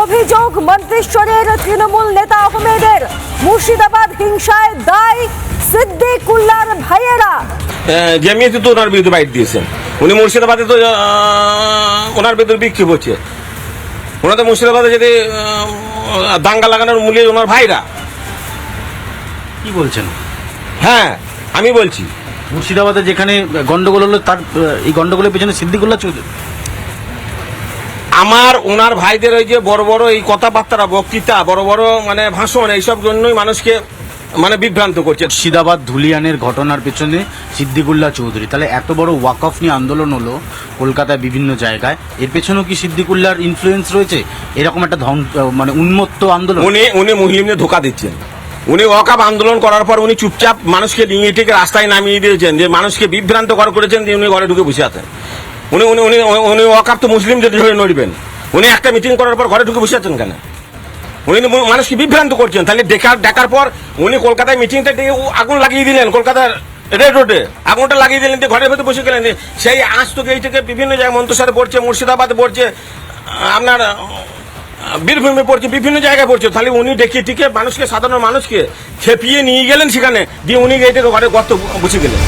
অভিযোগ মন্তেশ্বরের তৃণমূল নেতা আহমেদের। মুর্শিদাবাদ হিংসায় দায় সিদ্দিকুল্লাহর ভাইয়েরা। জেমিয়েতে তো ওনার বিরুদ্ধে বাইট দিয়েছেন, উনি মুর্শিদাবাদে তো ওনার বিরুদ্ধে বিক্ষোভ হচ্ছে। ওনাদের মুর্শিদাবাদে যদি দাঙ্গা লাগানোর মূলে ওনার ভাইরা। কি বলছেন? হ্যাঁ, আমি বলছি মুর্শিদাবাদে যেখানে গন্ডগোল হলো, তার এই গন্ডগোলের পেছনে সিদ্দিকুল্লাহ চৌধুরী। আমার ওনার ভাইদের ওই যে বড় বড় এই কথাবার্তা, বক্তৃতা, বড় বড় মানে ভাষণ, এইসব জন্যই মানুষকে মানে বিভ্রান্ত করছে। মুর্শিদাবাদ ধুলিয়ানের ঘটনার পেছনে সিদ্দিকুল্লাহ চৌধুরী, তাহলে এত বড় ওয়াকফ নিয়ে আন্দোলন হলো কলকাতায় বিভিন্ন জায়গায়, এর পেছনেও কি সিদ্দিকুল্লাহর ইনফ্লুয়েন্স রয়েছে? এরকম একটা মানে উন্মত্ত আন্দোলন। উনি মুসলিমদের ধোকা দিচ্ছেন। উনি ওয়াকফ আন্দোলন করার পর উনি চুপচাপ মানুষকে নিয়ে থেকে রাস্তায় নামিয়ে দিয়েছেন, যে মানুষকে বিভ্রান্ত করেছেন, যে উনি ঘরে ঢুকে বসে আছেন। উনি উনি উনি উনি ওয়াকফ তো মুসলিমদের ধরে নড়বেন। উনি একটা মিটিং করার পর ঘরে ঢুকে বসে আছেন কেন? উনি মানুষকে বিভ্রান্ত করছেন। তাহলে দেখার পর উনি কলকাতায় মিটিংটা ডেকে আগুন লাগিয়ে দিলেন, কলকাতার রেড রোডে আগুনটা লাগিয়ে দিলেন, ঘরের ভেতরে বসে গেলেন। সেই আজ তো এই থেকে বিভিন্ন জায়গায় মন্তেশ্বরে পড়ছে, মুর্শিদাবাদে পড়ছে, আপনার বীরভূমে পড়ছে, বিভিন্ন জায়গায় পড়ছে। তাহলে উনি দেখিয়ে টিকে মানুষকে, সাধারণ মানুষকে খেপিয়ে নিয়ে গেলেন সেখানে, দিয়ে উনি এই থেকে ঘরে গর্ত বসে গেলেন।